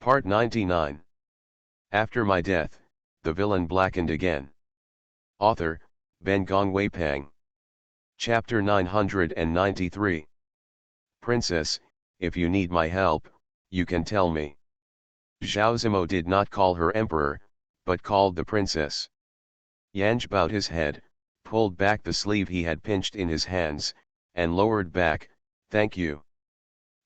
Part 99. After my death, the villain blackened again. Author, Ben Gong Wei Pang. Chapter 993. Princess, if you need my help, you can tell me. Zhao Zimo did not call her emperor, but called the princess. Yanj bowed his head, pulled back the sleeve he had pinched in his hands, and lowered back, "Thank you."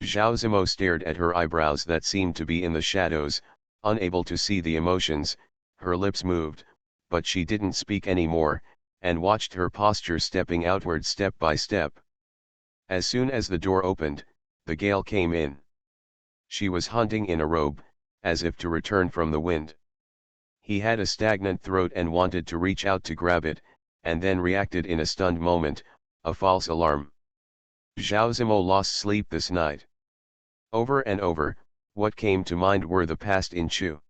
Zhao Zimo stared at her eyebrows that seemed to be in the shadows, unable to see the emotions. Her lips moved, but she didn't speak anymore, and watched her posture stepping outward step by step. As soon as the door opened, the gale came in. She was hunting in a robe, as if to return from the wind. He had a stagnant throat and wanted to reach out to grab it, and then reacted in a stunned moment, a false alarm. Zhao Zimo lost sleep this night. Over and over, what came to mind were the past in Chu.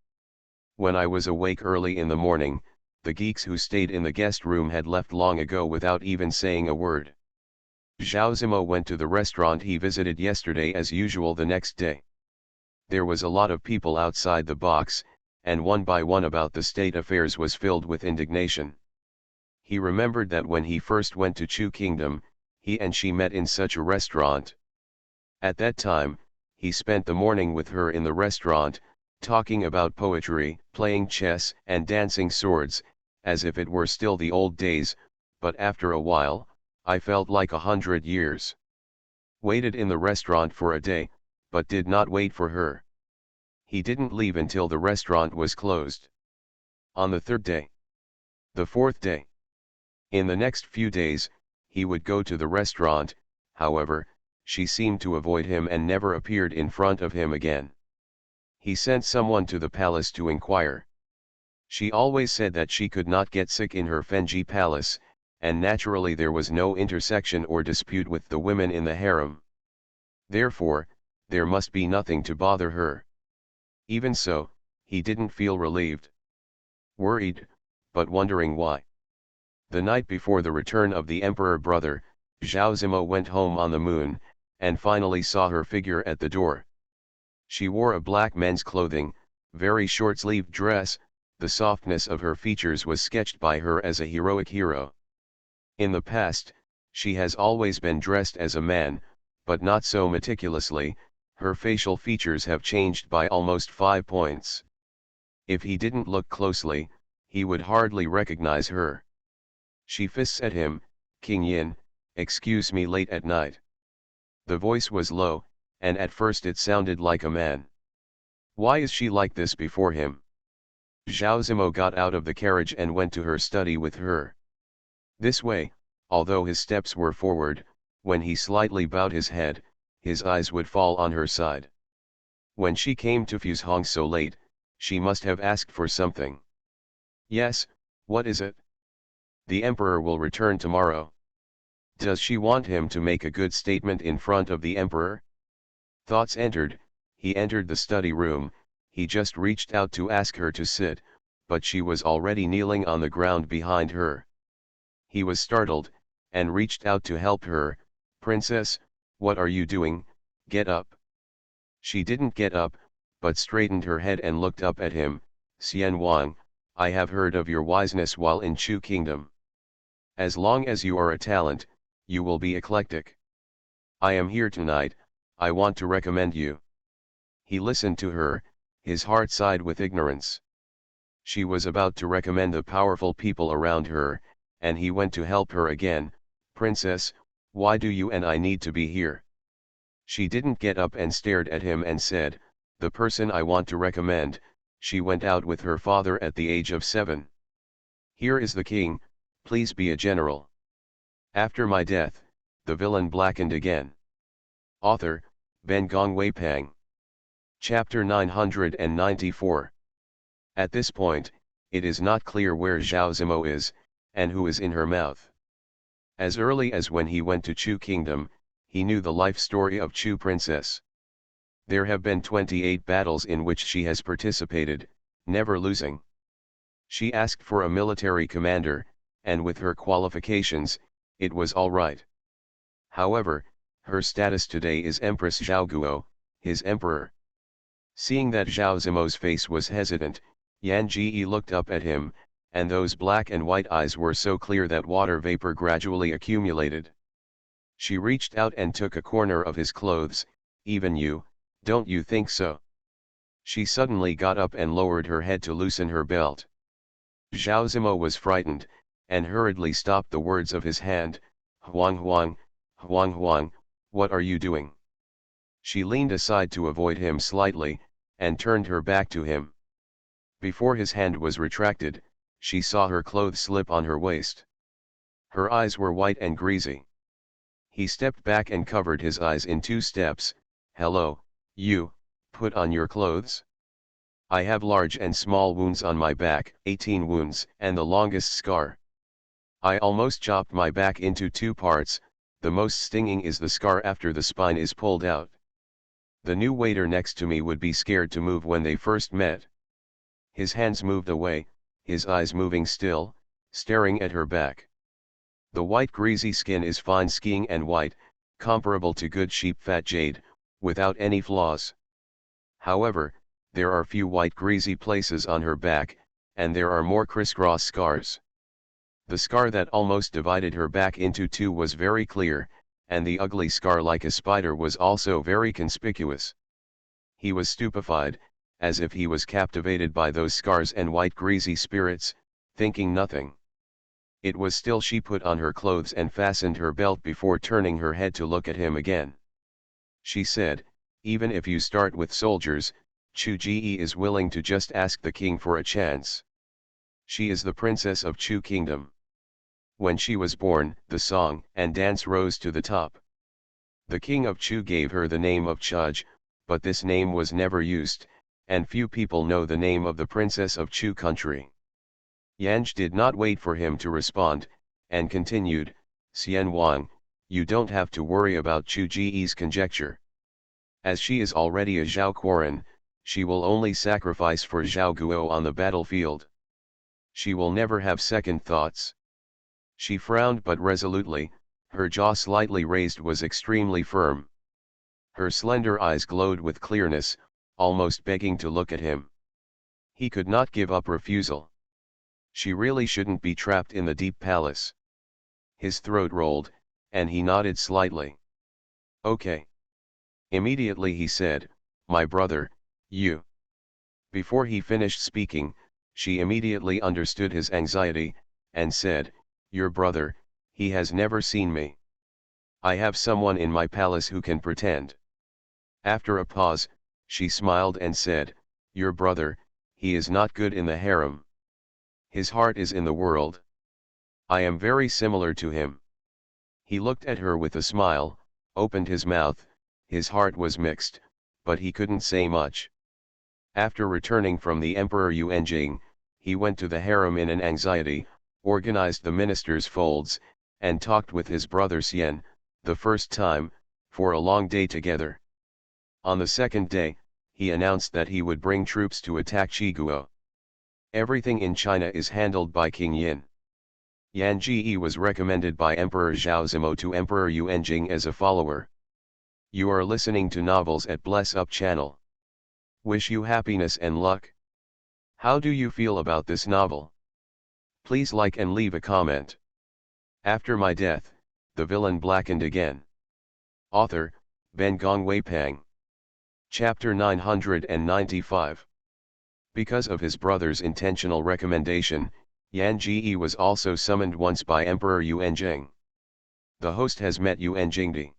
When I was awake early in the morning, the geeks who stayed in the guest room had left long ago without even saying a word. Zhao Zimo went to the restaurant he visited yesterday as usual the next day. There was a lot of people outside the box, and one by one about the state affairs was filled with indignation. He remembered that when he first went to Chu Kingdom, he and she met in such a restaurant. At that time, he spent the morning with her in the restaurant, talking about poetry, playing chess and dancing swords, as if it were still the old days, but after a while, I felt like 100 years. Waited in the restaurant for a day, but did not wait for her. He didn't leave until the restaurant was closed. On the third day. The fourth day. In the next few days, he would go to the restaurant, however, she seemed to avoid him and never appeared in front of him again. He sent someone to the palace to inquire. She always said that she could not get sick in her Fenji palace, and naturally there was no intersection or dispute with the women in the harem. Therefore, there must be nothing to bother her. Even so, he didn't feel relieved. Worried, but wondering why. The night before the return of the emperor brother, Zhao Zimo went home on the moon, and finally saw her figure at the door. She wore a black men's clothing, very short-sleeved dress. The softness of her features was sketched by her as a heroic hero. In the past, she has always been dressed as a man, but not so meticulously. Her facial features have changed by almost 5 points. If he didn't look closely, he would hardly recognize her. She fists at him, "King Yin, excuse me late at night." The voice was low, and at first it sounded like a man. Why is she like this before him? Zhao Zimo got out of the carriage and went to her study with her. This way, although his steps were forward, when he slightly bowed his head, his eyes would fall on her side. When she came to Fuse Hong so late, she must have asked for something. Yes, what is it? The emperor will return tomorrow. Does she want him to make a good statement in front of the emperor? Thoughts entered. He entered the study room. He just reached out to ask her to sit, but she was already kneeling on the ground behind her. He was startled, and reached out to help her. "Princess, what are you doing? Get up." She didn't get up, but straightened her head and looked up at him. "Xian Wang, I have heard of your wiseness while in Chu Kingdom. As long as you are a talent, you will be eclectic. I am here tonight, I want to recommend you." He listened to her, his heart sighed with ignorance. She was about to recommend the powerful people around her, and he went to help her again. "Princess, why do you and I need to be here?" She didn't get up and stared at him and said, "The person I want to recommend, she went out with her father at the age of 7. Here is the king, please be a general." After my death, the villain blackened again. Author, Ben Gong Wei Pang. Chapter 994. At this point, it is not clear where Zhao Zimo is, and who is in her mouth. As early as when he went to Chu Kingdom, he knew the life story of Chu Princess. There have been 28 battles in which she has participated, never losing. She asked for a military commander, and with her qualifications, it was all right. However, her status today is Empress Zhao Guo, his emperor. Seeing that Zhao Zimo's face was hesitant, Yan Ji looked up at him, and those black and white eyes were so clear that water vapor gradually accumulated. She reached out and took a corner of his clothes. Even you, don't you think so? She suddenly got up and lowered her head to loosen her belt. Zhao Zimo was frightened, and hurriedly stopped the words of his hand. Huang Huang, Huang Huang, what are you doing? She leaned aside to avoid him slightly, and turned her back to him. Before his hand was retracted, she saw her clothes slip on her waist. Her eyes were white and greasy. He stepped back and covered his eyes in 2 steps. Hello, you, put on your clothes. I have large and small wounds on my back, 18 wounds, and the longest scar. I almost chopped my back into 2 parts, the most stinging is the scar after the spine is pulled out. The new waiter next to me would be scared to move when they first met. His hands moved away, his eyes moving still, staring at her back. The white greasy skin is fine skiing and white, comparable to good sheep fat jade, without any flaws. However, there are few white greasy places on her back, and there are more crisscross scars. The scar that almost divided her back into 2 was very clear, and the ugly scar like a spider was also very conspicuous. He was stupefied, as if he was captivated by those scars and white greasy spirits, thinking nothing. It was still she put on her clothes and fastened her belt before turning her head to look at him again. She said, even if you start with soldiers, Chu Ji is willing to just ask the king for a chance. She is the princess of Chu Kingdom. When she was born, the song and dance rose to the top. The king of Chu gave her the name of Chuj, but this name was never used, and few people know the name of the princess of Chu country. Yanj did not wait for him to respond, and continued, Xian Wang, you don't have to worry about Chu Ji's conjecture. As she is already a Zhao Quoran, she will only sacrifice for Zhao Guo on the battlefield. She will never have second thoughts. She frowned but resolutely, her jaw slightly raised was extremely firm. Her slender eyes glowed with clearness, almost begging to look at him. He could not give up refusal. She really shouldn't be trapped in the deep palace. His throat rolled, and he nodded slightly. Okay. Immediately he said, my brother, you. Before he finished speaking, she immediately understood his anxiety, and said, your brother, he has never seen me. I have someone in my palace who can pretend. After a pause, she smiled and said, your brother, he is not good in the harem. His heart is in the world. I am very similar to him. He looked at her with a smile, opened his mouth, his heart was mixed, but he couldn't say much. After returning from the Emperor Yuanjing, he went to the harem in an anxiety, organized the minister's folds, and talked with his brother Xian, the first time, for a long day together. On the second day, he announced that he would bring troops to attack Chiguo. Everything in China is handled by King Yin. Yan Ji was recommended by Emperor Zhao Zimo to Emperor Yuanjing as a follower. You are listening to Novels at Bless Up channel. Wish you happiness and luck. How do you feel about this novel? Please like and leave a comment. After my death, the villain blackened again. Author, Ben Gongwei Pang. Chapter 995. Because of his brother's intentional recommendation, Yan Ji was also summoned once by Emperor Yuanjing. The host has met Yuanjingdi.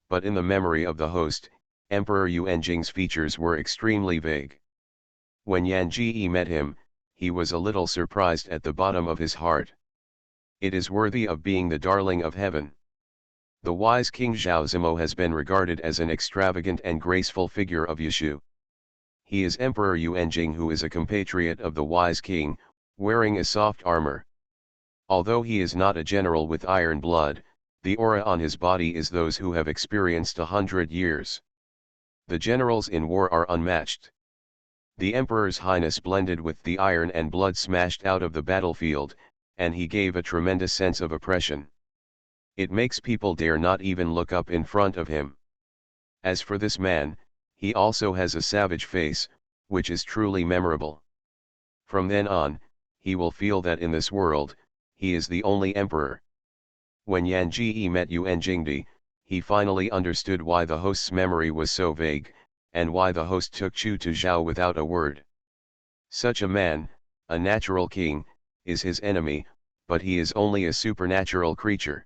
But in the memory of the host, Emperor Yuanjing's features were extremely vague. When Yan Ji met him, he was a little surprised at the bottom of his heart. It is worthy of being the darling of heaven. The wise King Zhao Zimo has been regarded as an extravagant and graceful figure of Yushu. He is Emperor Yuanjing, who is a compatriot of the wise king, wearing a soft armor. Although he is not a general with iron blood, the aura on his body is those who have experienced 100 years. The generals in war are unmatched. The Emperor's highness blended with the iron and blood smashed out of the battlefield, and he gave a tremendous sense of oppression. It makes people dare not even look up in front of him. As for this man, He also has a savage face, which is truly memorable. From then on, he will feel that in this world, he is the only emperor. When Yan Ji met Yuan Jingdi, he finally understood why the host's memory was so vague, and why the host took Chu to Zhao without a word. Such a man, a natural king, is his enemy, but he is only a supernatural creature.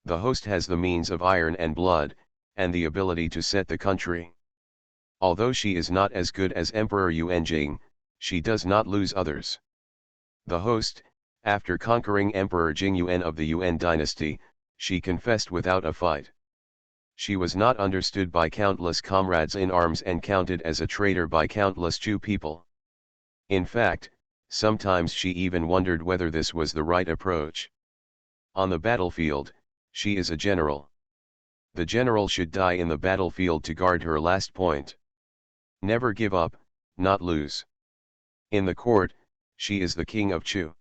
The host has the means of iron and blood, and the ability to set the country. Although she is not as good as Emperor Yuan Jing, she does not lose others. The host, after conquering Emperor Jingyuan of the Yuan dynasty, she confessed without a fight. She was not understood by countless comrades in arms and counted as a traitor by countless Chu people. In fact, sometimes she even wondered whether this was the right approach. On the battlefield, she is a general. The general should die in the battlefield to guard her last point. Never give up, not lose. In the court, she is the king of Chu.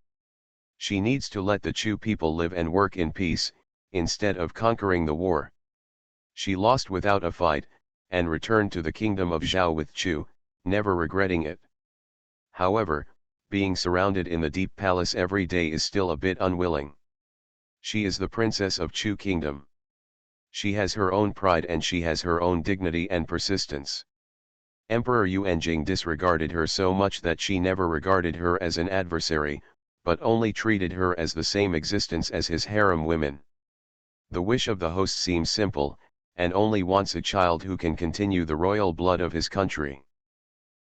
She needs to let the Chu people live and work in peace, instead of conquering the war. She lost without a fight, and returned to the kingdom of Zhao with Chu, never regretting it. However, being surrounded in the deep palace every day is still a bit unwilling. She is the princess of Chu kingdom. She has her own pride and she has her own dignity and persistence. Emperor Yuanjing disregarded her so much that she never regarded her as an adversary, but only treated her as the same existence as his harem women. The wish of the host seems simple, and only wants a child who can continue the royal blood of his country.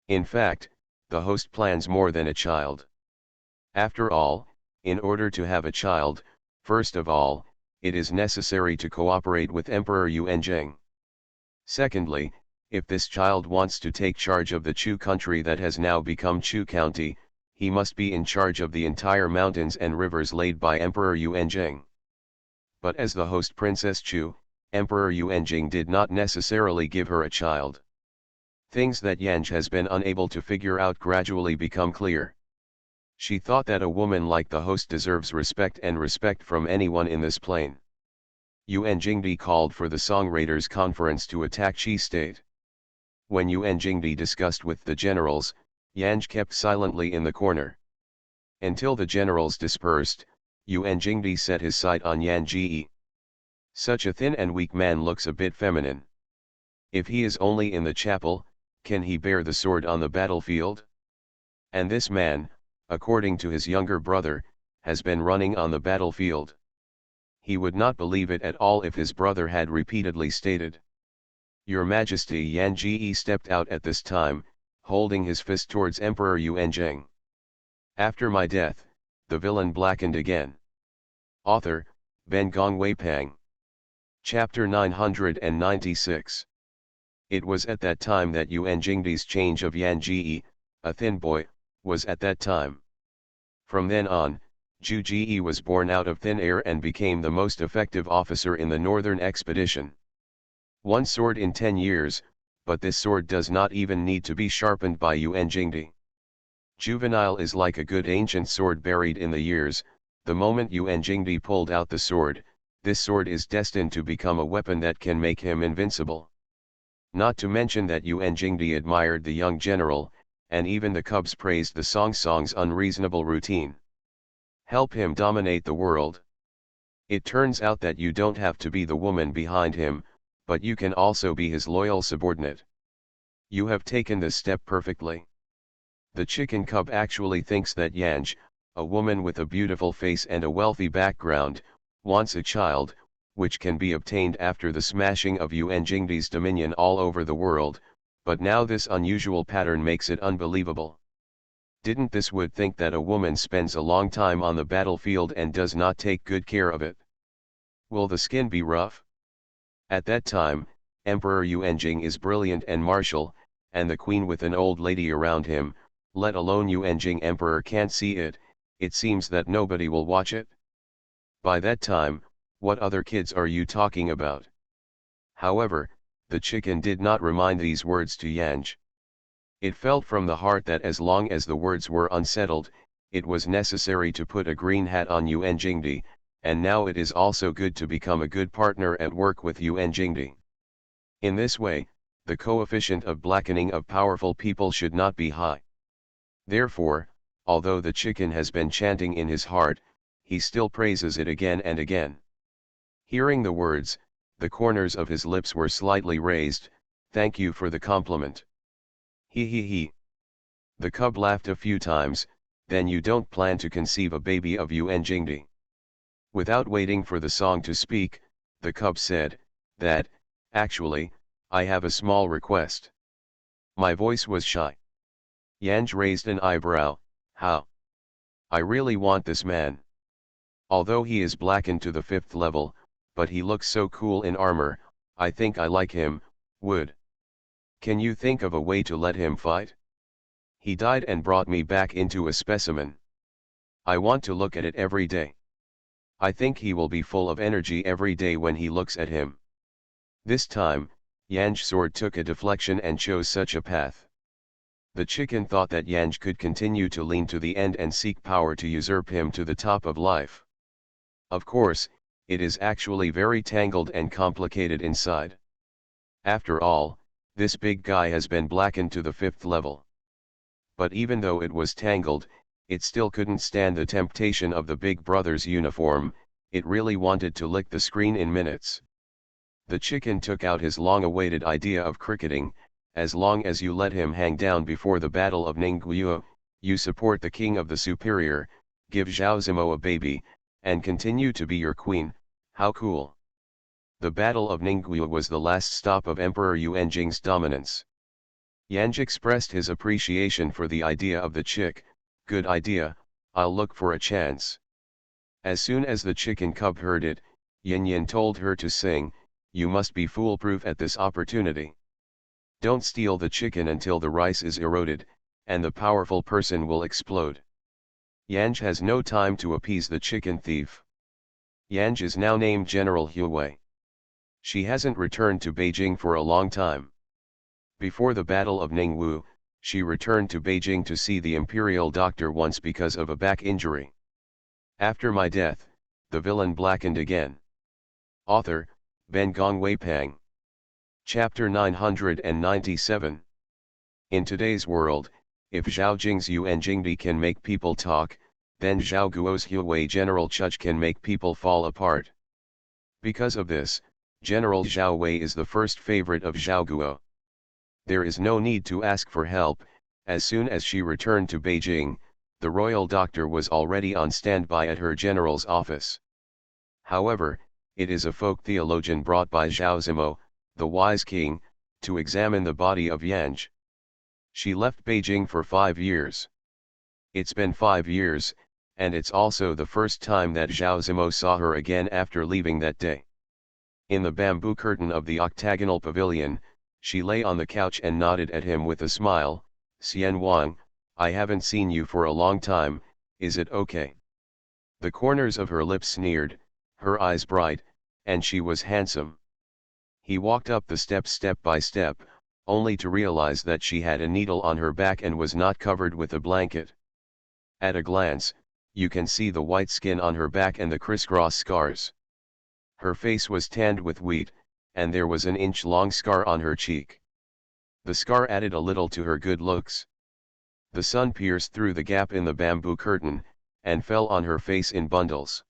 In fact, the host plans more than a child. After all, in order to have a child, first of all, it is necessary to cooperate with Emperor Yuanjing. Secondly, if this child wants to take charge of the Chu country that has now become Chu County, he must be in charge of the entire mountains and rivers laid by Emperor Yuanjing. But as the host Princess Chu, Emperor Yuanjing did not necessarily give her a child. Things that Yanj has been unable to figure out gradually become clear. She thought that a woman like the host deserves respect and respect from anyone in this plane. Yuan Jingdi called for the Song Raiders conference to attack Qi state. When Yuan Jingdi discussed with the generals, Yanj kept silently in the corner. Until the generals dispersed, Yuan Jingdi set his sight on Yan Ji. Such a thin and weak man looks a bit feminine. If he is only in the chapel, can he bear the sword on the battlefield? And this man, according to his younger brother, has been running on the battlefield. He would not believe it at all if his brother had repeatedly stated. Your Majesty. Yan Ji stepped out at this time, holding his fist towards Emperor Yuanjing. After my death, the villain blackened again. Author, Ben Gong Weipang. Chapter 996. It was at that time that Yuan Jingdi's change of Yan Ji, a thin boy, was at that time. From then on, Zhu Ji was born out of thin air and became the most effective officer in the northern expedition. One sword in 10 years, but this sword does not even need to be sharpened by Yuan Jingdi. Juvenile is like a good ancient sword buried in the years. The moment Yuan Jingdi pulled out the sword, this sword is destined to become a weapon that can make him invincible. Not to mention that Yuan Jingdi admired the young general, and even the cubs praised the Song's unreasonable routine. Help him dominate the world. It turns out that you don't have to be the woman behind him, but you can also be his loyal subordinate. You have taken this step perfectly. The chicken cub actually thinks that Yanj, a woman with a beautiful face and a wealthy background, wants a child, which can be obtained after the smashing of Yuan Jingdi's dominion all over the world, but now this unusual pattern makes it unbelievable. Didn't this would think that a woman spends a long time on the battlefield and does not take good care of it? Will the skin be rough? At that time, Emperor Yuanjing is brilliant and martial, and the queen with an old lady around him, let alone Yuanjing Emperor can't see it. It seems that nobody will watch it. By that time, what other kids are you talking about? However, the chicken did not remind these words to Yanj. It felt from the heart that as long as the words were unsettled, it was necessary to put a green hat on Yuan Jingdi, and now it is also good to become a good partner at work with Yuan Jingdi. In this way, the coefficient of blackening of powerful people should not be high. Therefore, although the chicken has been chanting in his heart, he still praises it again and again. Hearing the words, the corners of his lips were slightly raised. Thank you for the compliment. He. The cub laughed a few times. Then you don't plan to conceive a baby of Yuanjingdi? Without waiting for the song to speak, the cub said, that, actually, I have a small request. My voice was shy. Yanj raised an eyebrow. How? I really want this man. Although he is blackened to the 5th level, but he looks so cool in armor, I think I like him. Would. Can you think of a way to let him fight? He died and brought me back into a specimen. I want to look at it every day. I think he will be full of energy every day when he looks at him. This time, Yanj's sword took a deflection and chose such a path. The chicken thought that Yanj could continue to lean to the end and seek power to usurp him to the top of life. Of course, it is actually very tangled and complicated inside. After all, this big guy has been blackened to the 5th level. But even though it was tangled, it still couldn't stand the temptation of the big brother's uniform. It really wanted to lick the screen in minutes. The chicken took out his long-awaited idea of cricketing. As long as you let him hang down before the Battle of Ningguo, you support the king of the superior, give Zhao Zimo a baby, and continue to be your queen. How cool. The Battle of Ningguo was the last stop of Emperor Yuanjing's dominance. Yanj expressed his appreciation for the idea of the chick. Good idea, I'll look for a chance. As soon as the chicken cub heard it, Yin Yin told her to sing. You must be foolproof at this opportunity. Don't steal the chicken until the rice is eroded, and the powerful person will explode. Yanj has no time to appease the chicken thief. Yanj is now named General Huawei. She hasn't returned to Beijing for a long time. Before the Battle of Ningwu, she returned to Beijing to see the imperial doctor once because of a back injury. After my death, the villain blackened again. Author, Ben Gong Weipang. Chapter 997. In today's world, if Zhao Jing's Yuanjingdi can make people talk, then Zhao Guo's Huawei General Chuch can make people fall apart. Because of this, General Zhao Wei is the first favorite of Zhao Guo. There is no need to ask for help. As soon as she returned to Beijing, the royal doctor was already on standby at her general's office. However, it is a folk theologian brought by Zhao Zimo, the wise king, to examine the body of Yanj. She left Beijing for 5 years. It's been 5 years, and it's also the first time that Zhao Zimo saw her again after leaving that day. In the bamboo curtain of the octagonal pavilion, she lay on the couch and nodded at him with a smile. Xian Wang, I haven't seen you for a long time, is it okay? The corners of her lips sneered, her eyes bright, and she was handsome. He walked up the steps step by step, only to realize that she had a needle on her back and was not covered with a blanket. At a glance, you can see the white skin on her back and the crisscross scars. Her face was tanned with wheat, and there was an inch-long scar on her cheek. The scar added a little to her good looks. The sun pierced through the gap in the bamboo curtain, and fell on her face in bundles.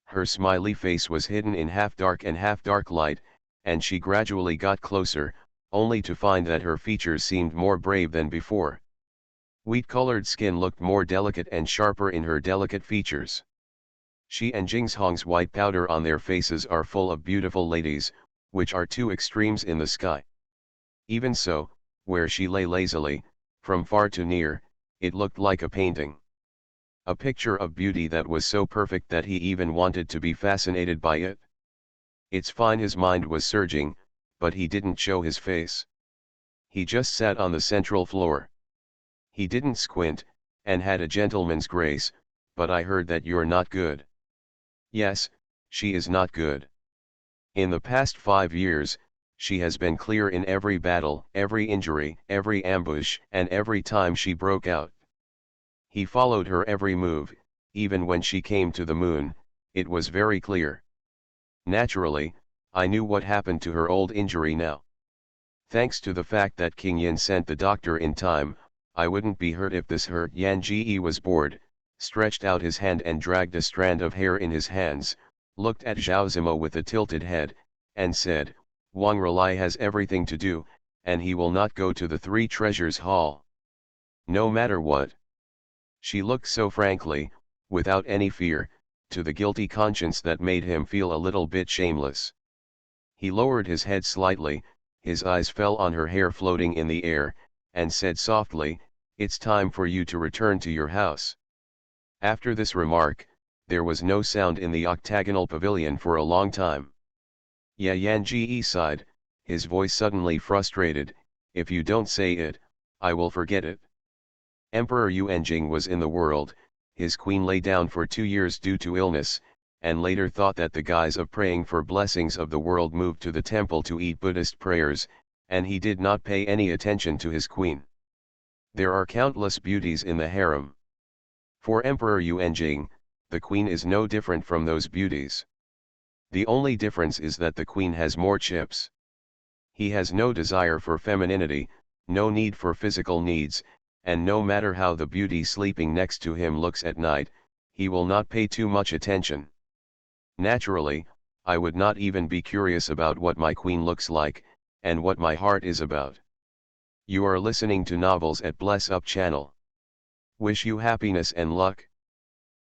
Her smiley face was hidden in half-dark and half-dark light, and she gradually got closer, only to find that her features seemed more brave than before. Wheat-colored skin looked more delicate and sharper in her delicate features. She and Jingshong's white powder on their faces are full of beautiful ladies, which are two extremes in the sky. Even so, where she lay lazily, from far to near, it looked like a painting. A picture of beauty that was so perfect that he even wanted to be fascinated by it. It's fine his mind was surging, but he didn't show his face. He just sat on the central floor. He didn't squint, and had a gentleman's grace, but I heard that you're not good. Yes, she is not good. In the past 5 years, she has been clear in every battle, every injury, every ambush, and every time she broke out. He followed her every move, even when she came to the moon, it was very clear. Naturally, I knew what happened to her old injury now. Thanks to the fact that King Yin sent the doctor in time, I wouldn't be hurt if this hurt. Yan Ji was bored, stretched out his hand and dragged a strand of hair in his hands, looked at Zhao Zimo with a tilted head, and said, Wang Rely has everything to do, and he will not go to the Three Treasures Hall. No matter what. She looked so frankly, without any fear, to the guilty conscience that made him feel a little bit shameless. He lowered his head slightly, his eyes fell on her hair floating in the air, and said softly, It's time for you to return to your house. After this remark, there was no sound in the octagonal pavilion for a long time. Yan Ji sighed, his voice suddenly frustrated, If you don't say it, I will forget it. Emperor Yuanjing was in the world, his queen lay down for 2 years due to illness, and later thought that the guise of praying for blessings of the world moved to the temple to eat Buddhist prayers, and he did not pay any attention to his queen. There are countless beauties in the harem. For Emperor Yuanjing, the queen is no different from those beauties. The only difference is that the queen has more chips. He has no desire for femininity, no need for physical needs, and no matter how the beauty sleeping next to him looks at night, he will not pay too much attention. Naturally, I would not even be curious about what my queen looks like, and what my heart is about. You are listening to novels at Bless Up channel. Wish you happiness and luck.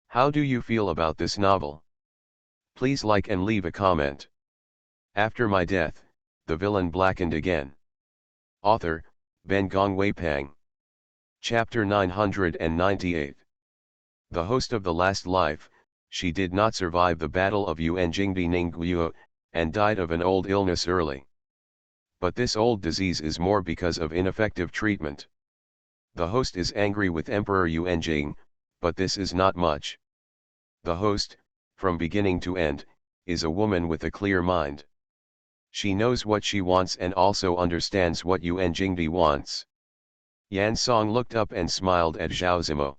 How do you feel about this novel? Please like and leave a comment. After my death, the villain blackened again. Author, Ben Gong Wei Pang. Chapter 998. The host of the last life, she did not survive the battle of Yuanjingbi Ningguo, and died of an old illness early. But this old disease is more because of ineffective treatment. The host is angry with Emperor Yuanjing, but this is not much. The host, from beginning to end, is a woman with a clear mind. She knows what she wants and also understands what Yuanjingbi wants. Yan Song looked up and smiled at Zhao Zimo.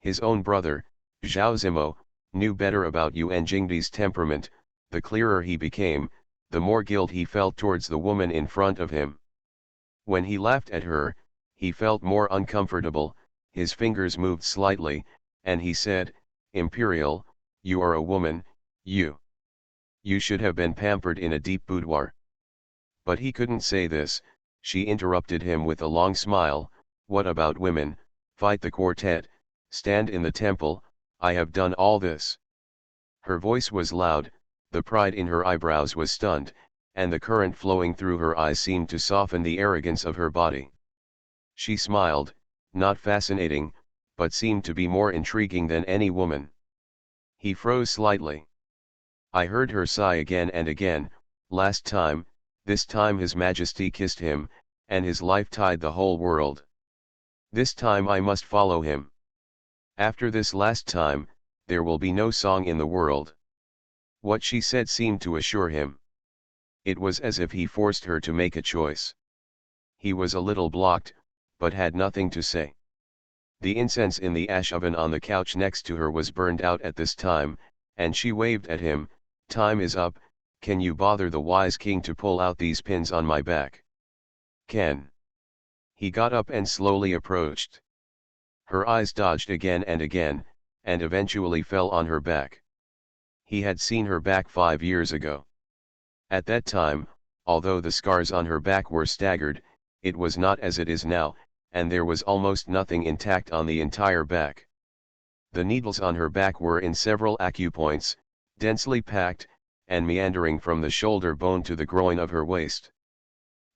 His own brother, Zhao Zimo, knew better about Yuanjingbi's temperament. The clearer he became, the more guilt he felt towards the woman in front of him. When he laughed at her, he felt more uncomfortable, his fingers moved slightly, and he said, Imperial, you are a woman, you should have been pampered in a deep boudoir. But he couldn't say this. She interrupted him with a long smile, What about women? Fight the quartet, stand in the temple, I have done all this. Her voice was loud, the pride in her eyebrows was stunned, and the current flowing through her eyes seemed to soften the arrogance of her body. She smiled, not fascinating, but seemed to be more intriguing than any woman. He froze slightly. I heard her sigh again and again, last time, this time His Majesty kissed him, and his life tied the whole world. This time I must follow him. After this last time, there will be no song in the world. What she said seemed to assure him. It was as if he forced her to make a choice. He was a little blocked, but had nothing to say. The incense in the ash oven on the couch next to her was burned out at this time, and she waved at him, Time is up, can you bother the wise king to pull out these pins on my back? Can. He got up and slowly approached. Her eyes dodged again, and eventually fell on her back. He had seen her back 5 years ago. At that time, although the scars on her back were staggered, it was not as it is now, and there was almost nothing intact on the entire back. The needles on her back were in several acupoints, densely packed, and meandering from the shoulder bone to the groin of her waist.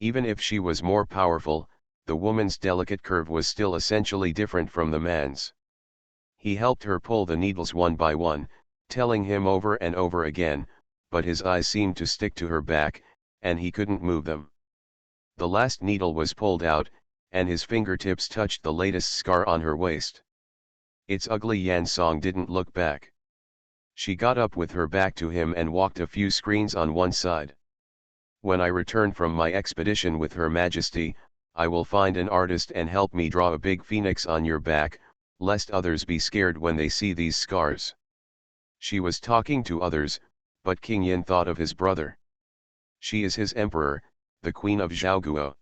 Even if she was more powerful, the woman's delicate curve was still essentially different from the man's. He helped her pull the needles one by one, telling him over and over again, but his eyes seemed to stick to her back, and he couldn't move them. The last needle was pulled out, and his fingertips touched the latest scar on her waist. It's ugly. Yan Song didn't look back. She got up with her back to him and walked a few screens on one side. When I return from my expedition with Her Majesty, I will find an artist and help me draw a big phoenix on your back, lest others be scared when they see these scars. She was talking to others, but King Yin thought of his brother. She is his emperor, the queen of Zhaoguo.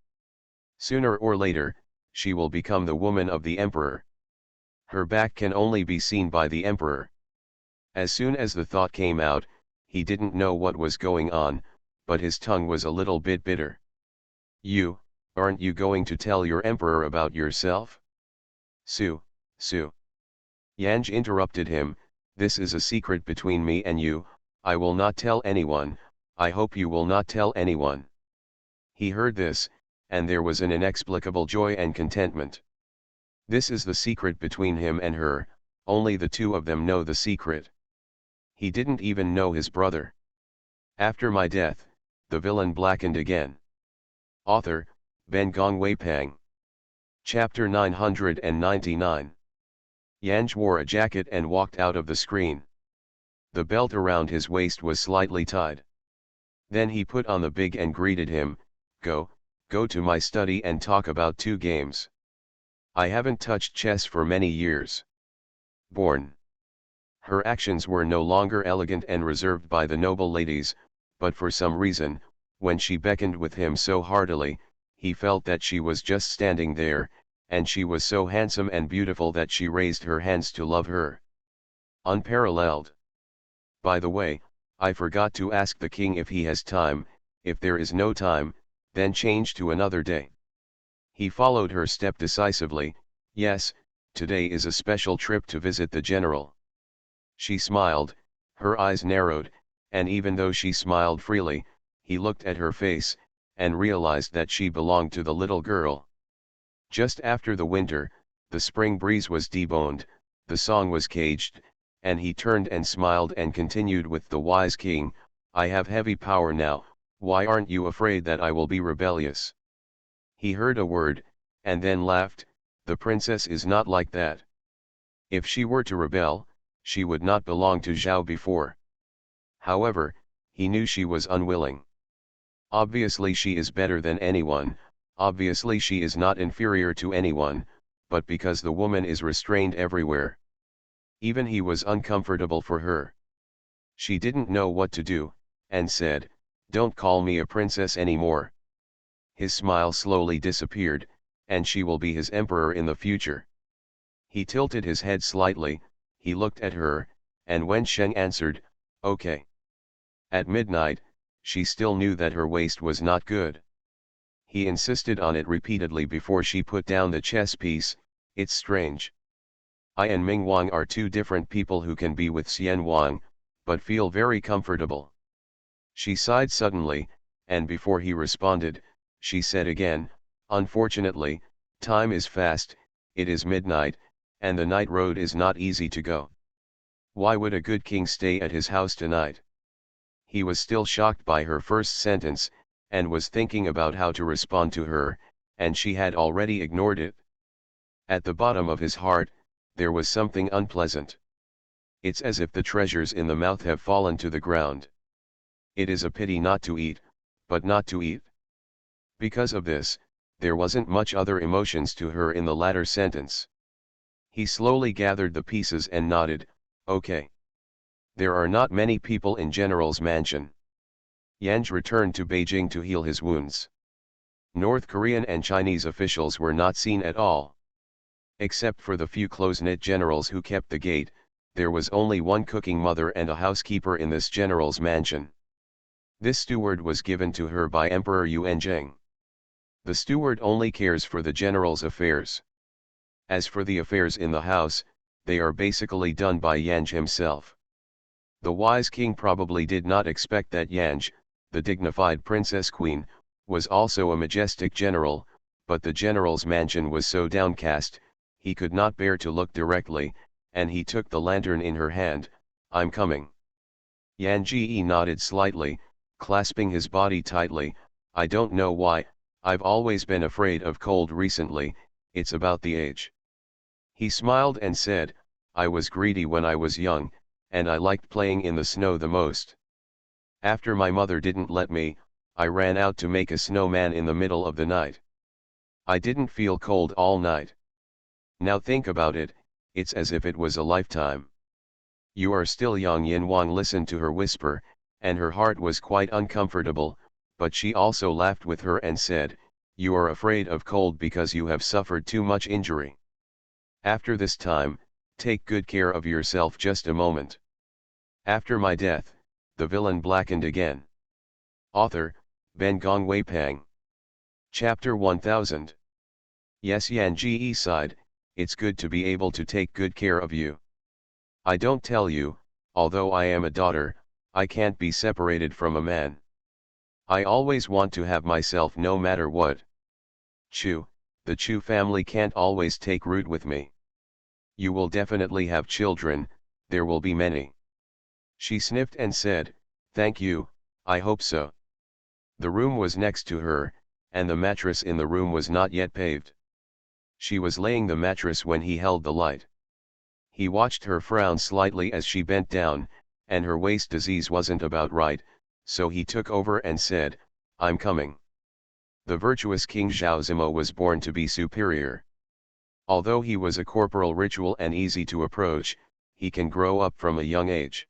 Sooner or later, she will become the woman of the emperor. Her back can only be seen by the emperor. As soon as the thought came out, he didn't know what was going on, but his tongue was a little bit bitter. Aren't you going to tell your emperor about yourself? Su. Yanj interrupted him, this is a secret between me and you, I will not tell anyone, I hope you will not tell anyone. He heard this, and there was an inexplicable joy and contentment. This is the secret between him and her, only the two of them know the secret. He didn't even know his brother. After my death, the villain blackened again. Author, Ben Gongwei Pang. Chapter 999. Yanj wore a jacket and walked out of the screen. The belt around his waist was slightly tied. Then he put on the big and greeted him, go to my study and talk about 2 games. I haven't touched chess for many years. Born. Her actions were no longer elegant and reserved by the noble ladies, but for some reason, when she beckoned with him so heartily, he felt that she was just standing there, and she was so handsome and beautiful that she raised her hands to love her. Unparalleled. By the way, I forgot to ask the king if he has time, if there is no time, then change to another day. He followed her step decisively, yes, today is a special trip to visit the general. She smiled, her eyes narrowed, and even though she smiled freely, he looked at her face, and realized that she belonged to the little girl. Just after the winter, the spring breeze was deboned, the song was caged, and he turned and smiled and continued with the wise king, I have heavy power now, why aren't you afraid that I will be rebellious? He heard a word, and then laughed, the princess is not like that. If she were to rebel, she would not belong to Zhao before. However, he knew she was unwilling. Obviously she is better than anyone, obviously she is not inferior to anyone, but because the woman is restrained everywhere. Even he was uncomfortable for her. She didn't know what to do, and said, don't call me a princess anymore. His smile slowly disappeared, and she will be his emperor in the future. He tilted his head slightly, he looked at her, and when Sheng answered, okay. At midnight, she still knew that her waist was not good. He insisted on it repeatedly before she put down the chess piece, it's strange. I and Ming Wang are 2 different people who can be with Xian Wang, but feel very comfortable. She sighed suddenly, and before he responded, she said again, unfortunately, time is fast, it is midnight, and the night road is not easy to go. Why would a good king stay at his house tonight? He was still shocked by her first sentence, and was thinking about how to respond to her, and she had already ignored it. At the bottom of his heart, there was something unpleasant. It's as if the treasures in the mouth have fallen to the ground. It is a pity not to eat, but not to eat. Because of this, there wasn't much other emotions to her in the latter sentence. He slowly gathered the pieces and nodded, okay. There are not many people in General's mansion. Yanj returned to Beijing to heal his wounds. North Korean and Chinese officials were not seen at all. Except for the few close-knit generals who kept the gate, there was only one cooking mother and a housekeeper in this general's mansion. This steward was given to her by Emperor Yuanzheng. The steward only cares for the general's affairs. As for the affairs in the house, they are basically done by Yanj himself. The wise king probably did not expect that Yanj, the dignified princess queen, was also a majestic general, but the general's mansion was so downcast, he could not bear to look directly, and he took the lantern in her hand, I'm coming. Yan Ji nodded slightly, clasping his body tightly, I don't know why, I've always been afraid of cold recently, it's about the age. He smiled and said, I was greedy when I was young, and I liked playing in the snow the most. After my mother didn't let me, I ran out to make a snowman in the middle of the night. I didn't feel cold all night. Now think about it, it's as if it was a lifetime. You are still young. Yin Wang listened to her whisper, and her heart was quite uncomfortable, but she also laughed with her and said, "You are afraid of cold because you have suffered too much injury. After this time, take good care of yourself. Just a moment. After my death, the villain blackened again." Author, Ben Gong Wei Pang. Chapter 1000. Yes, Yan Ji sighed, "It's good to be able to take good care of you. I don't tell you, although I am a daughter, I can't be separated from a man. I always want to have myself no matter what. Chu, the Chu family can't always take root with me. You will definitely have children, there will be many." She sniffed and said, "Thank you, I hope so." The room was next to her, and the mattress in the room was not yet paved. She was laying the mattress when he held the light. He watched her frown slightly as she bent down, and her waist disease wasn't about right, so he took over and said, "I'm coming." The virtuous King Zhao Zimo was born to be superior. Although he was a corporal ritual and easy to approach, he can grow up from a young age.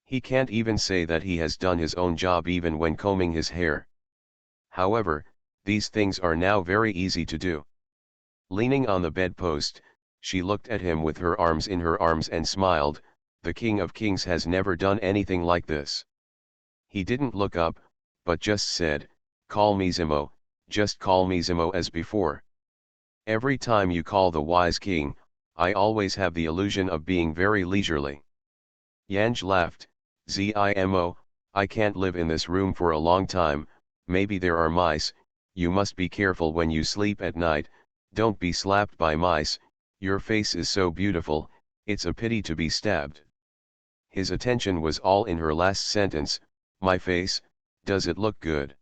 He can't even say that he has done his own job even when combing his hair. However, these things are now very easy to do. Leaning on the bedpost, she looked at him with her arms in her arms and smiled. The King of Kings has never done anything like this. He didn't look up, but just said, "Call me Zimo, just call me Zimo as before. Every time you call the wise king, I always have the illusion of being very leisurely." Yanj laughed, "Zimo, I can't live in this room for a long time, maybe there are mice, you must be careful when you sleep at night, don't be slapped by mice, your face is so beautiful, it's a pity to be stabbed." His attention was all in her last sentence, "My face, does it look good?"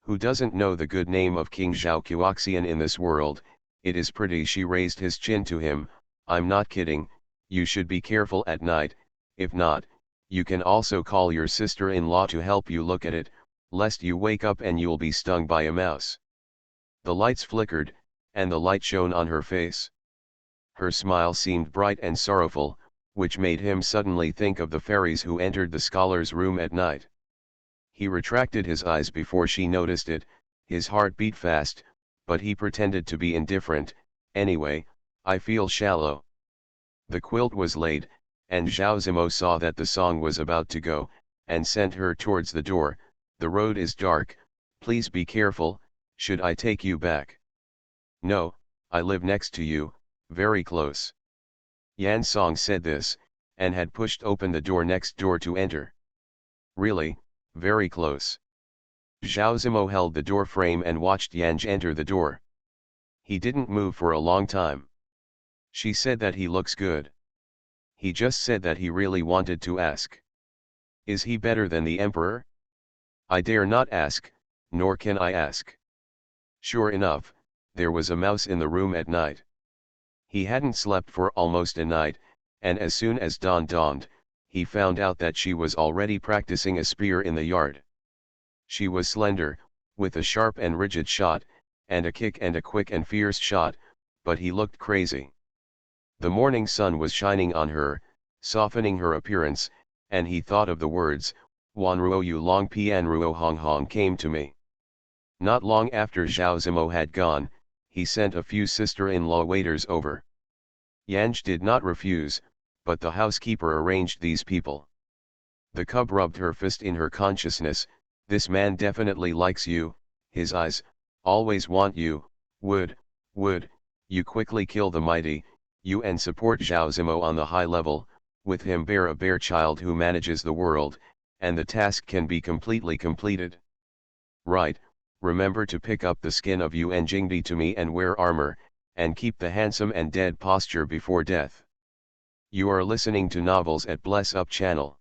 Who doesn't know the good name of King Zhao Qiuxian in this world? It is pretty. She raised his chin to him, "I'm not kidding, you should be careful at night, if not, you can also call your sister-in-law to help you look at it, lest you wake up and you'll be stung by a mouse." The lights flickered, and the light shone on her face. Her smile seemed bright and sorrowful, which made him suddenly think of the fairies who entered the scholar's room at night. He retracted his eyes before she noticed it, his heart beat fast, but he pretended to be indifferent. "Anyway, I feel shallow." The quilt was laid, and Zhao Zimo saw that the song was about to go, and sent her towards the door. "The road is dark, please be careful, should I take you back?" "No, I live next to you, very close." Yan Song said this, and had pushed open the door next door to enter. "Really, very close?" Zhao Zimo held the door frame and watched Yanj enter the door. He didn't move for a long time. She said that he looks good. He just said that he really wanted to ask, "Is he better than the emperor?" "I dare not ask, nor can I ask." Sure enough, there was a mouse in the room at night. He hadn't slept for almost a night, and as soon as dawn dawned, he found out that she was already practicing a spear in the yard. She was slender, with a sharp and rigid shot, and a kick and a quick and fierce shot, but he looked crazy. The morning sun was shining on her, softening her appearance, and he thought of the words, "Wan ruo yu long pian ruo hong hong" came to me. Not long after Zhao Zimo had gone, he sent a few sister-in-law waiters over. Yanj did not refuse, but the housekeeper arranged these people. The cub rubbed her fist in her consciousness, "This man definitely likes you, his eyes, always want you, would, you quickly kill the mighty, you and support Zhao Zimo on the high level, with him bear a bear child who manages the world, and the task can be completely completed. Right, remember to pick up the skin of Yuan Jingdi to me and wear armor, and keep the handsome and dead posture before death." You are listening to novels at Bless Up channel.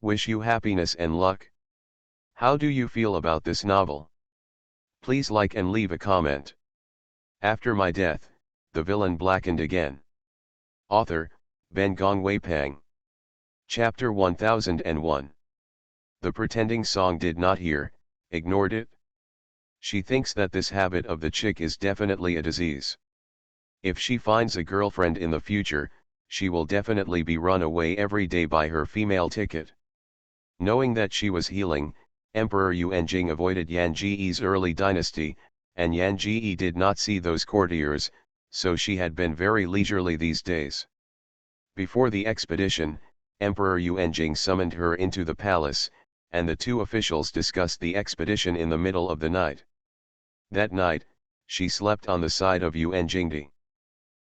Wish you happiness and luck. How do you feel about this novel? Please like and leave a comment. After my death, the villain blackened again. Author, Ben Gong Wei Pang. Chapter 1001. The pretending song did not hear, ignored it. She thinks that this habit of the chick is definitely a disease. If she finds a girlfriend in the future, she will definitely be run away every day by her female ticket. Knowing that she was healing, Emperor Yuanjing avoided Yan Ji's early dynasty, and Yan Ji did not see those courtiers, so she had been very leisurely these days. Before the expedition, Emperor Yuanjing summoned her into the palace, and the two officials discussed the expedition in the middle of the night. That night, she slept on the side of Yuanjingdi.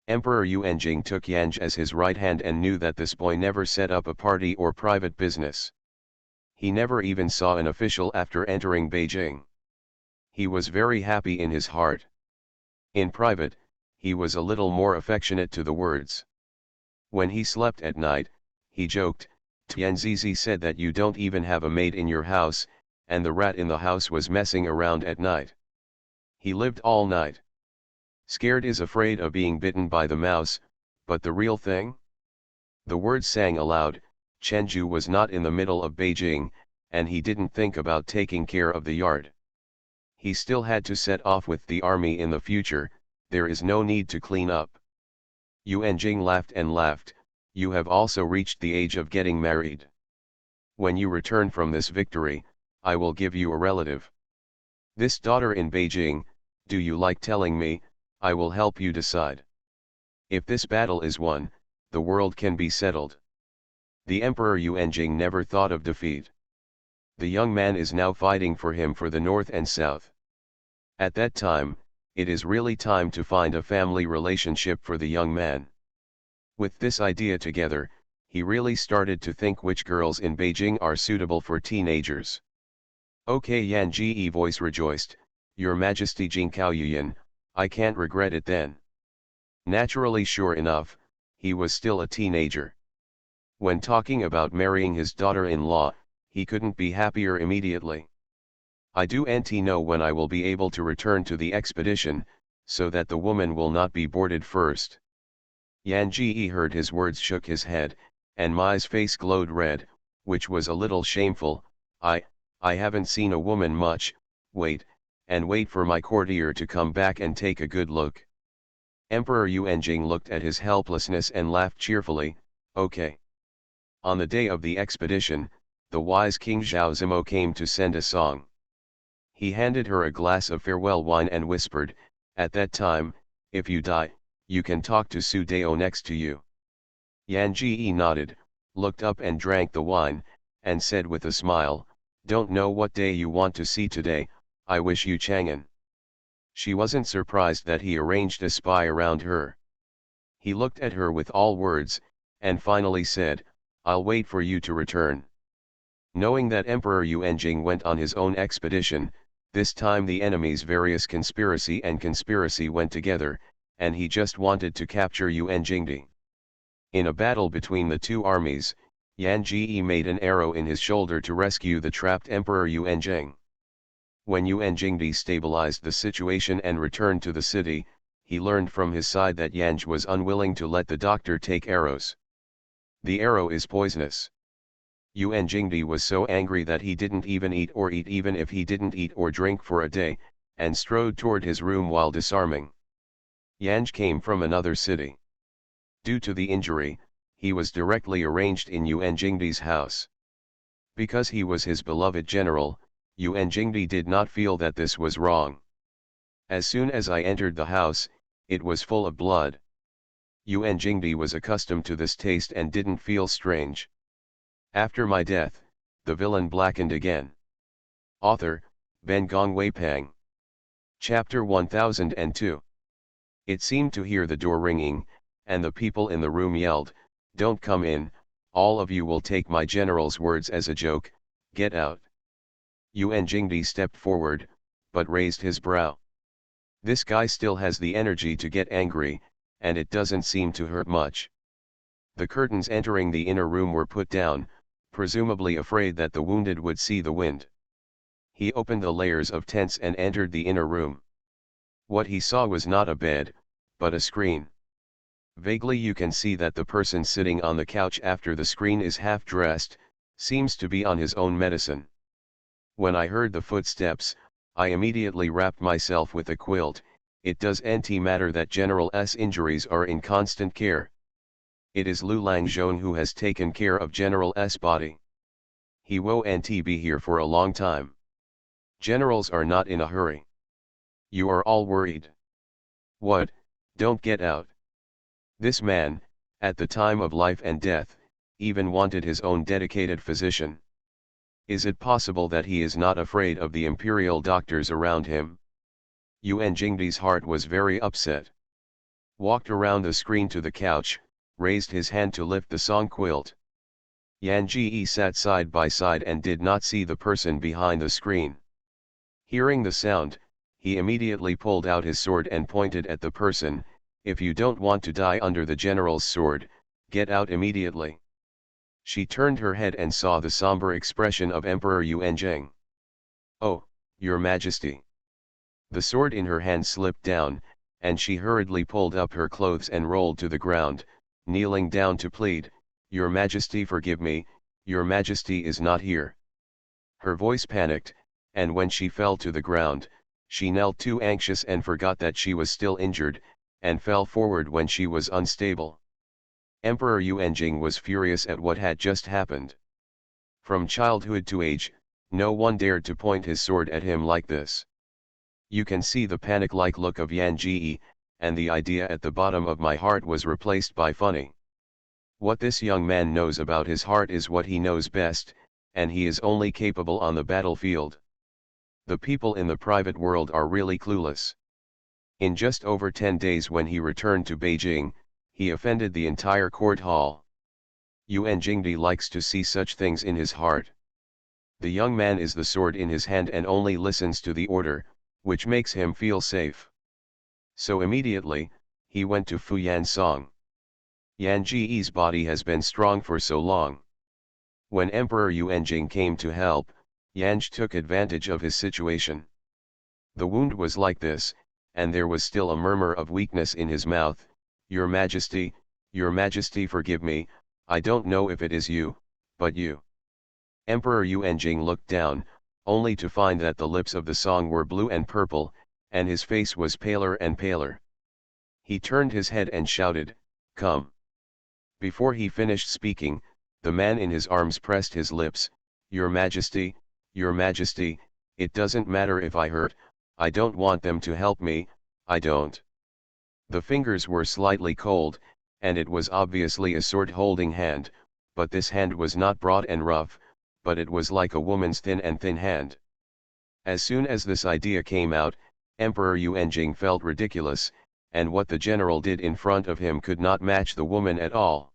Emperor Yuanjing took Yanj as his right hand and knew that this boy never set up a party or private business. He never even saw an official after entering Beijing. He was very happy in his heart. In private, he was a little more affectionate to the words. When he slept at night, he joked, Tianzizi said that you don't even have a maid in your house, and the rat in the house was messing around at night. He lived all night. Scared is afraid of being bitten by the mouse, but the real thing? The words sang aloud. Chenju was not in the middle of Beijing, and he didn't think about taking care of the yard. He still had to set off with the army in the future, there is no need to clean up. Yuanjing laughed and laughed, you have also reached the age of getting married. When you return from this victory, I will give you a relative. This daughter in Beijing, do you like telling me? I will help you decide. If this battle is won, the world can be settled. The Emperor Yuanjing never thought of defeat. The young man is now fighting for him for the north and south. At that time, it is really time to find a family relationship for the young man. With this idea together, he really started to think which girls in Beijing are suitable for teenagers. Okay, Yan Ji voice rejoiced, Your Majesty Jingkao Yuyan, I can't regret it then. Naturally, sure enough, he was still a teenager. When talking about marrying his daughter-in-law, he couldn't be happier immediately. I do know when I will be able to return to the expedition, so that the woman will not be boarded first. Yan Ji heard his words, shook his head, and Mai's face glowed red, which was a little shameful. I haven't seen a woman much, wait for my courtier to come back and take a good look. Emperor Yuanjing looked at his helplessness and laughed cheerfully, okay. On the day of the expedition, the wise King Zhao Zimo came to send a song. He handed her a glass of farewell wine and whispered, at that time, if you die, you can talk to Su Dao next to you. Yan Ji nodded, looked up and drank the wine, and said with a smile, don't know what day you want to see today, I wish you Chang'an. She wasn't surprised that he arranged a spy around her. He looked at her with all words, and finally said, I'll wait for you to return. Knowing that Emperor Yuanjing went on his own expedition, this time the enemy's various conspiracy went together, and he just wanted to capture Yuanjingdi. In a battle between the two armies, Yan Ji made an arrow in his shoulder to rescue the trapped Emperor Yuanjing. When Yuanjingdi stabilized the situation and returned to the city, he learned from his side that Yanj was unwilling to let the doctor take arrows. The arrow is poisonous. Yuanjingdi was so angry that he didn't even eat even if he didn't eat or drink for a day, and strode toward his room while disarming. Yanj came from another city. Due to the injury, he was directly arranged in Yuanjingdi's house. Because he was his beloved general, Yuanjingdi did not feel that this was wrong. As soon as I entered the house, it was full of blood. Yuanjingdi was accustomed to this taste and didn't feel strange. After my death, the villain blackened again. Author, Ben Gongwei Pang. Chapter 1002. It seemed to hear the door ringing, and the people in the room yelled, don't come in, all of you will take my general's words as a joke, get out. Yuanjingdi stepped forward, but raised his brow. This guy still has the energy to get angry, and it doesn't seem to hurt much. The curtains entering the inner room were put down, presumably afraid that the wounded would see the wind. He opened the layers of tents and entered the inner room. What he saw was not a bed, but a screen. Vaguely you can see that the person sitting on the couch after the screen is half dressed, seems to be on his own medicine. When I heard the footsteps, I immediately wrapped myself with a quilt. It doesn't matter that General S injuries are in constant care. It is Lu Langzhong who has taken care of General S body. He won't be here for a long time. Generals are not in a hurry. You are all worried. What, don't get out. This man, at the time of life and death, even wanted his own dedicated physician. Is it possible that he is not afraid of the imperial doctors around him? Yuan Jingdi's heart was very upset. Walked around the screen to the couch, raised his hand to lift the song quilt. Yan Ji sat side by side and did not see the person behind the screen. Hearing the sound, he immediately pulled out his sword and pointed at the person. If you don't want to die under the general's sword, get out immediately. She turned her head and saw the somber expression of Emperor Yuan Jing. Oh, Your Majesty. The sword in her hand slipped down, and she hurriedly pulled up her clothes and rolled to the ground, kneeling down to plead, Your Majesty, forgive me, Your Majesty is not here. Her voice panicked, and when she fell to the ground, she knelt too anxious and forgot that she was still injured, and fell forward when she was unstable. Emperor Yuanjing was furious at what had just happened. From childhood to age, no one dared to point his sword at him like this. You can see the panic-like look of Yan Ji, and the idea at the bottom of my heart was replaced by funny. What this young man knows about his heart is what he knows best, and he is only capable on the battlefield. The people in the private world are really clueless. In just over 10 days when he returned to Beijing, he offended the entire court hall. Yuan Jingdi likes to see such things in his heart. The young man is the sword in his hand and only listens to the order, which makes him feel safe. So immediately, he went to Fuyan Song. Yan Ji's body has been strong for so long. When Emperor Yuanjing came to help, Yanj took advantage of his situation. The wound was like this, and there was still a murmur of weakness in his mouth. Your Majesty, forgive me, I don't know if it is you, but you. Emperor Yuanjing looked down, only to find that the lips of the song were blue and purple, and his face was paler and paler. He turned his head and shouted, Come. Before he finished speaking, the man in his arms pressed his lips, Your Majesty, it doesn't matter if I hurt, I don't want them to help me, I don't. The fingers were slightly cold, and it was obviously a sword-holding hand, but this hand was not broad and rough, but it was like a woman's thin hand. As soon as this idea came out, Emperor Yuanjing felt ridiculous, and what the general did in front of him could not match the woman at all.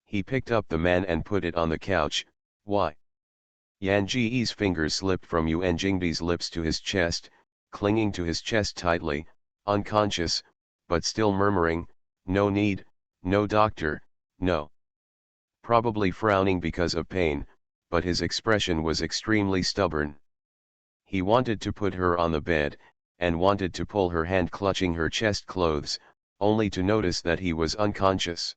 He picked up the man and put it on the couch. Why? Yan Ji's fingers slipped from Yuan Jingdi's lips to his chest, clinging to his chest tightly, unconscious, but still murmuring, No need, no doctor, no. Probably frowning because of pain, but his expression was extremely stubborn. He wanted to put her on the bed, and wanted to pull her hand clutching her chest clothes, only to notice that he was unconscious.